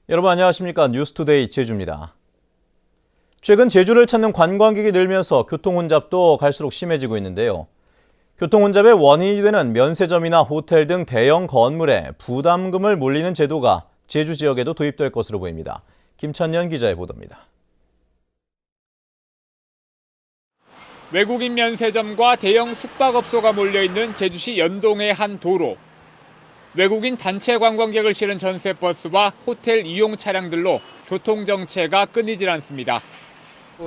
여러분 안녕하십니까? 뉴스투데이 제주입니다. 최근 제주를 찾는 관광객이 늘면서 교통혼잡도 갈수록 심해지고 있는데요. 교통혼잡의 원인이 되는 면세점이나 호텔 등 대형 건물에 부담금을 물리는 제도가 제주 지역에도 도입될 것으로 보입니다. 김찬년 기자의 보도입니다. 외국인 면세점과 대형 숙박업소가 몰려있는 제주시 연동의 한 도로. 외국인 단체 관광객을 실은 전세버스와 호텔 이용 차량들로 교통정체가 끊이질 않습니다.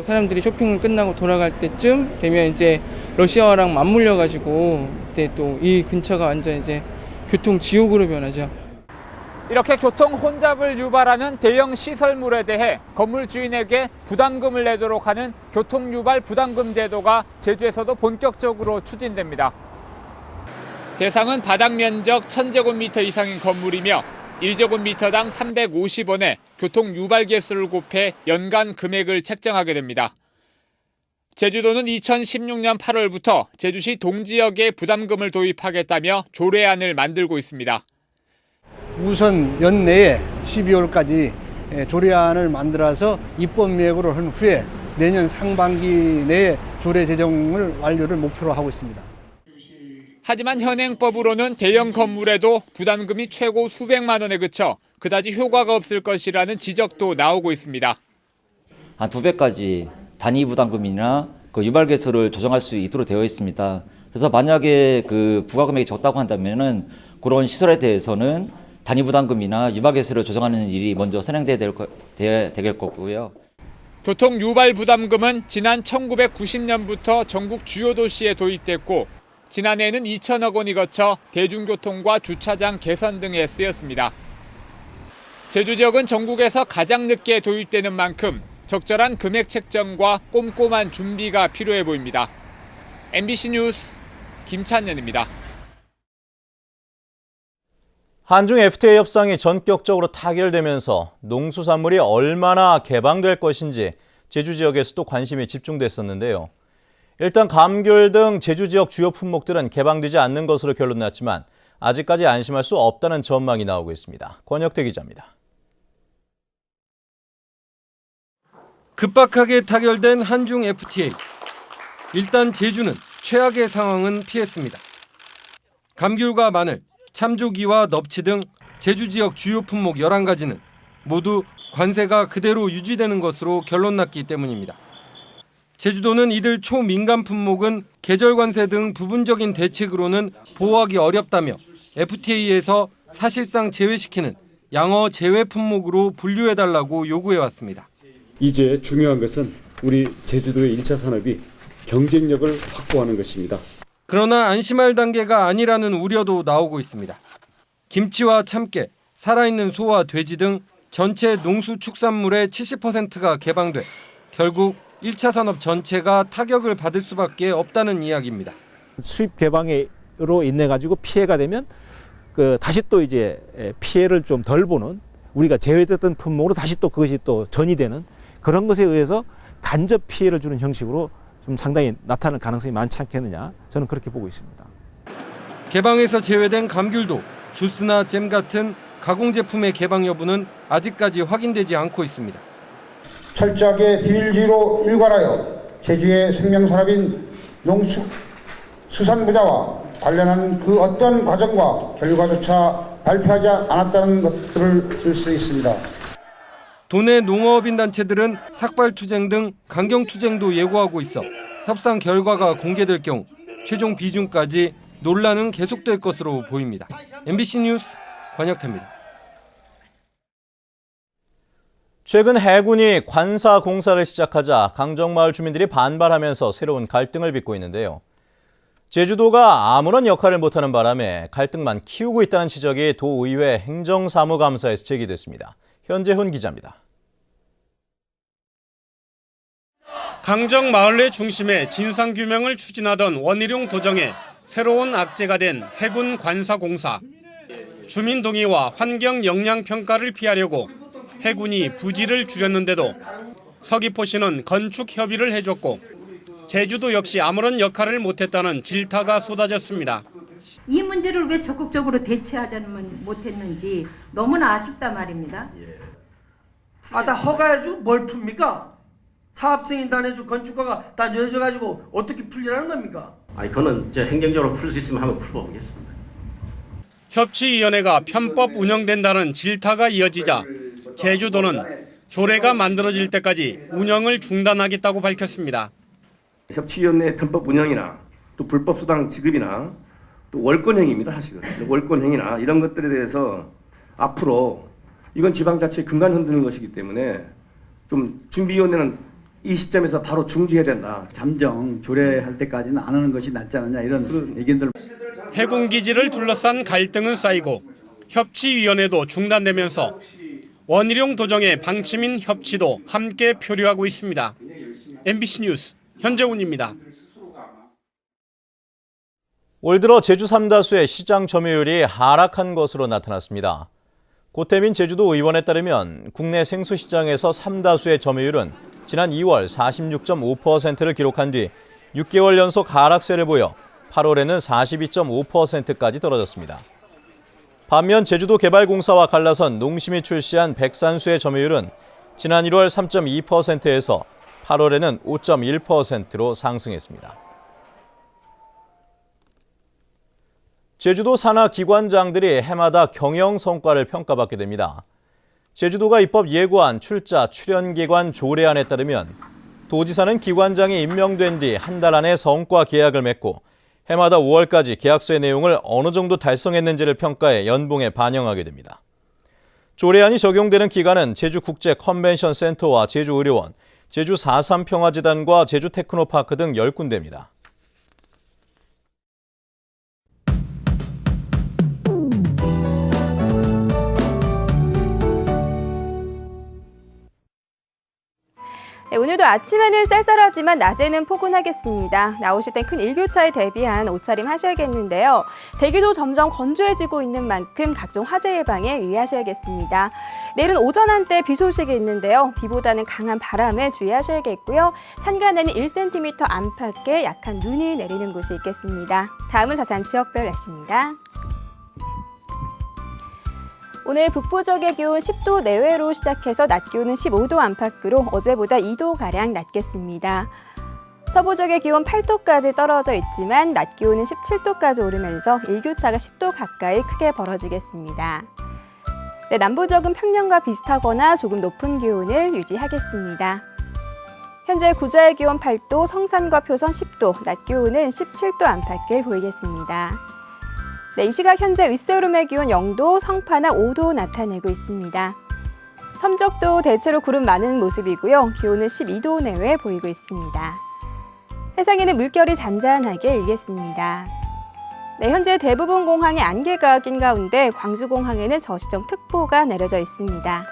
사람들이 쇼핑을 끝나고 돌아갈 때쯤 되면 이제 러시아와랑 맞물려가지고 그때 또 이 근처가 완전 이제 교통 지옥으로 변하죠. 이렇게 교통 혼잡을 유발하는 대형 시설물에 대해 건물 주인에게 부담금을 내도록 하는 교통유발 부담금 제도가 제주에서도 본격적으로 추진됩니다. 대상은 바닥 면적 1000제곱미터 이상인 건물이며 1제곱미터당 350원에 교통 유발 개수를 곱해 연간 금액을 책정하게 됩니다. 제주도는 2016년 8월부터 제주시 동지역에 부담금을 도입하겠다며 조례안을 만들고 있습니다. 우선 연내에 12월까지 조례안을 만들어서 입법예고를 한 후에 내년 상반기 내에 조례 제정을 완료를 목표로 하고 있습니다. 하지만 현행법으로는 대형 건물에도 부담금이 최고 수백만 원에 그쳐 그다지 효과가 없을 것이라는 지적도 나오고 있습니다. 한 2배까지 단위 부담금이나 그 유발 개수를 조정할 수 있도록 되어 있습니다. 그래서 만약에 그 부과금액이 적다고 한다면은 그런 시설에 대해서는 단위 부담금이나 유발 개수를 조정하는 일이 먼저 선행돼야 될 거고요. 교통 유발 부담금은 지난 1990년부터 전국 주요 도시에 도입됐고 지난해에는 2천억 원이 거쳐 대중교통과 주차장 개선 등에 쓰였습니다. 제주 지역은 전국에서 가장 늦게 도입되는 만큼 적절한 금액 책정과 꼼꼼한 준비가 필요해 보입니다. MBC 뉴스 김찬년입니다. 한중 FTA 협상이 전격적으로 타결되면서 농수산물이 얼마나 개방될 것인지 제주 지역에서도 관심이 집중됐었는데요. 일단 감귤 등 제주 지역 주요 품목들은 개방되지 않는 것으로 결론났지만 아직까지 안심할 수 없다는 전망이 나오고 있습니다. 권혁태 기자입니다. 급박하게 타결된 한중 FTA. 일단 제주는 최악의 상황은 피했습니다. 감귤과 마늘, 참조기와 넙치 등 제주 지역 주요 품목 11가지는 모두 관세가 그대로 유지되는 것으로 결론났기 때문입니다. 제주도는 이들 초민감 품목은 계절 관세 등 부분적인 대책으로는 보호하기 어렵다며 FTA에서 사실상 제외시키는 양어 제외 품목으로 분류해달라고 요구해왔습니다. 이제 중요한 것은 우리 제주도의 1차 산업이 경쟁력을 확보하는 것입니다. 그러나 안심할 단계가 아니라는 우려도 나오고 있습니다. 김치와 참깨, 살아있는 소와 돼지 등 전체 농수축산물의 70%가 개방돼 결국 1차 산업 전체가 타격을 받을 수밖에 없다는 이야기입니다. 수입 개방으로 인해 가지고 피해가 되면 다시 또 이제 피해를 좀 덜 보는 우리가 제외됐던 품목으로 다시 또 그것이 또 전이되는 그런 것에 의해서 간접 피해를 주는 형식으로 좀 상당히 나타날 가능성이 많지 않겠느냐 저는 그렇게 보고 있습니다. 개방에서 제외된 감귤도 주스나 잼 같은 가공 제품의 개방 여부는 아직까지 확인되지 않고 있습니다. 철저하게 비밀주의로 일관하여 제주의 생명산업인 농수산부자와 관련한 그 어떤 과정과 결과조차 발표하지 않았다는 것들을 들 수 있습니다. 도내 농어업인 단체들은 삭발투쟁 등 강경투쟁도 예고하고 있어 협상 결과가 공개될 경우 최종 비중까지 논란은 계속될 것으로 보입니다. MBC 뉴스 권혁태입니다. 최근 해군이 관사 공사를 시작하자 강정마을 주민들이 반발하면서 새로운 갈등을 빚고 있는데요. 제주도가 아무런 역할을 못하는 바람에 갈등만 키우고 있다는 지적이 도의회 행정사무감사에서 제기됐습니다. 현재훈 기자입니다. 강정 마을의 중심에 진상규명을 추진하던 원희룡 도정에 새로운 악재가 된 해군 관사공사. 주민 동의와 환경 영향 평가를 피하려고 해군이 부지를 줄였는데도 서귀포시는 건축 협의를 해줬고 제주도 역시 아무런 역할을 못했다는 질타가 쏟아졌습니다. 이 문제를 왜 적극적으로 대처하지 못했는지 너무나 아쉽다 말입니다. 다 허가해주고 뭘 풉니까? 사업승인단해주고 건축가가 다 내셔가지고 어떻게 풀리라는 겁니까? 그거는 제 행정적으로 풀 수 있으면 한번 풀어보겠습니다. 협치위원회가 편법 운영된다는 질타가 이어지자 제주도는 조례가 만들어질 때까지 운영을 중단하겠다고 밝혔습니다. 협치위원회 편법 운영이나 또 불법 수당 지급이나 또 월권행위입니다. 사실은 월권행위나 이런 것들에 대해서 앞으로 이건 지방자치의 근간 흔드는 것이기 때문에 좀 준비위원회는 이 시점에서 바로 중지해야 된다. 잠정 조례할 때까지는 안 하는 것이 낫지 않느냐 이런 의견들. 해군기지를 둘러싼 갈등은 쌓이고 협치위원회도 중단되면서 원희룡 도정의 방침인 협치도 함께 표류하고 있습니다. MBC 뉴스 현재훈입니다. 올 들어 제주 삼다수의 시장 점유율이 하락한 것으로 나타났습니다. 고태민 제주도 의원에 따르면 국내 생수시장에서 삼다수의 점유율은 지난 2월 46.5%를 기록한 뒤 6개월 연속 하락세를 보여 8월에는 42.5%까지 떨어졌습니다. 반면 제주도 개발공사와 갈라선 농심이 출시한 백산수의 점유율은 지난 1월 3.2%에서 8월에는 5.1%로 상승했습니다. 제주도 산하 기관장들이 해마다 경영 성과를 평가받게 됩니다. 제주도가 입법 예고한 출자 출연기관 조례안에 따르면 도지사는 기관장이 임명된 뒤 한 달 안에 성과 계약을 맺고 해마다 5월까지 계약서의 내용을 어느 정도 달성했는지를 평가해 연봉에 반영하게 됩니다. 조례안이 적용되는 기관은 제주국제컨벤션센터와 제주의료원, 제주 4.3 평화재단과 제주 테크노파크 등 10군데입니다. 네, 오늘도 아침에는 쌀쌀하지만 낮에는 포근하겠습니다. 나오실 땐 큰 일교차에 대비한 옷차림 하셔야겠는데요. 대기도 점점 건조해지고 있는 만큼 각종 화재 예방에 유의하셔야겠습니다. 내일은 오전 한때 비 소식이 있는데요. 비보다는 강한 바람에 주의하셔야겠고요. 산간에는 1cm 안팎의 약한 눈이 내리는 곳이 있겠습니다. 다음은 자세한 지역별 날씨입니다. 오늘 북부 지역의 기온 10도 내외로 시작해서 낮 기온은 15도 안팎으로 어제보다 2도가량 낮겠습니다. 서부 지역의 기온 8도까지 떨어져 있지만 낮 기온은 17도까지 오르면서 일교차가 10도 가까이 크게 벌어지겠습니다. 네, 남부 지역은 평년과 비슷하거나 조금 높은 기온을 유지하겠습니다. 현재 구자의 기온 8도, 성산과 표선 10도, 낮 기온은 17도 안팎을 보이겠습니다. 네, 이 시각 현재 윗세름의 기온 0도, 성파나 5도 나타내고 있습니다. 섬적도 대체로 구름 많은 모습이고요. 기온은 12도 내외 보이고 있습니다. 해상에는 물결이 잔잔하게 일겠습니다. 네, 현재 대부분 공항에 안개가 낀 가운데 광주공항에는 저시정특보가 내려져 있습니다.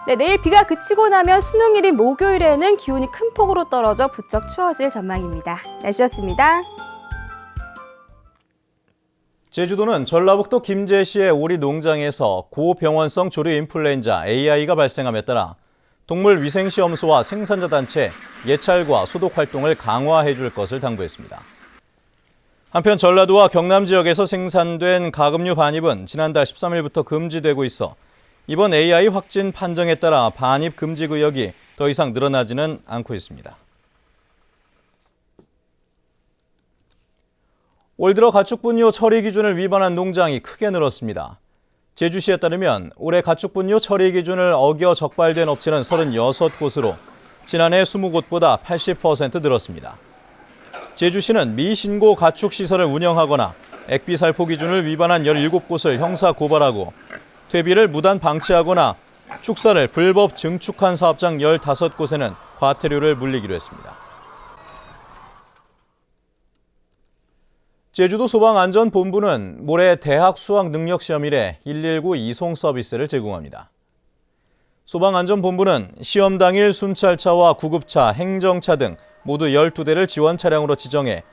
네, 내일 비가 그치고 나면 수능일인 목요일에는 기온이 큰 폭으로 떨어져 부쩍 추워질 전망입니다. 날씨였습니다. 제주도는 전라북도 김제시의 오리 농장에서 고병원성 조류 인플루엔자 AI가 발생함에 따라 동물위생시험소와 생산자 단체, 예찰과 소독 활동을 강화해 줄 것을 당부했습니다. 한편 전라도와 경남 지역에서 생산된 가금류 반입은 지난달 13일부터 금지되고 있어 이번 AI 확진 판정에 따라 반입 금지 구역이 더 이상 늘어나지는 않고 있습니다. 올 들어 가축분뇨 처리 기준을 위반한 농장이 크게 늘었습니다. 제주시에 따르면 올해 가축분뇨 처리 기준을 어겨 적발된 업체는 36곳으로 지난해 20곳보다 80% 늘었습니다. 제주시는 미신고 가축시설을 운영하거나 액비살포 기준을 위반한 17곳을 형사 고발하고 퇴비를 무단 방치하거나 축사를 불법 증축한 사업장 15곳에는 과태료를 물리기로 했습니다. 제주도 소방안전본부는 모레 대학 수학 능력 시험일에 119 이송 서비스를 제공합니다. 소방안전본부는 시험 당일 순찰차와 구급차, 행정차 등 모두 12대를 지원 차량으로 지정해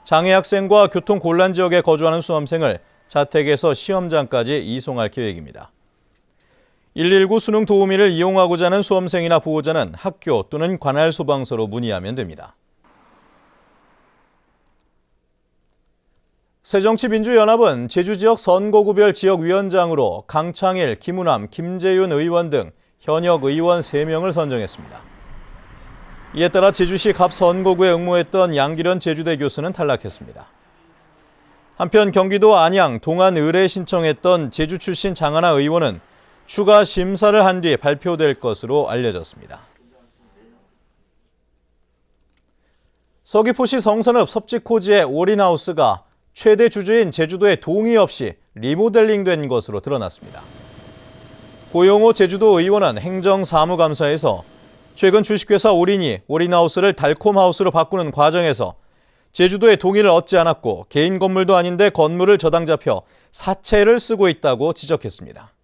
장애 학생과 교통 곤란 지역에 거주하는 수험생을 자택에서 시험장까지 이송할 계획입니다. 119 수능 도우미를 이용하고자 하는 수험생이나 보호자는 학교 또는 관할 소방서로 문의하면 됩니다. 새정치민주연합은 제주 지역 선거구별 지역위원장으로 강창일, 김우남, 김재윤 의원 등 현역 의원 3명을 선정했습니다. 이에 따라 제주시 갑 선거구에 응모했던 양기련 제주대 교수는 탈락했습니다. 한편 경기도 안양, 동안 의뢰 신청했던 제주 출신 장하나 의원은 추가 심사를 한 뒤 발표될 것으로 알려졌습니다. 서귀포시 성산읍 섭지코지의 올인하우스가 최대 주주인 제주도의 동의 없이 리모델링된 것으로 드러났습니다. 고용호 제주도 의원은 행정사무감사에서 최근 주식회사 올인이 올인하우스를 달콤하우스로 바꾸는 과정에서 제주도의 동의를 얻지 않았고 개인 건물도 아닌데 건물을 저당 잡혀 사채를 쓰고 있다고 지적했습니다.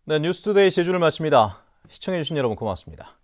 네, 뉴스투데이 제주를 마칩니다. 시청해주신 여러분 고맙습니다.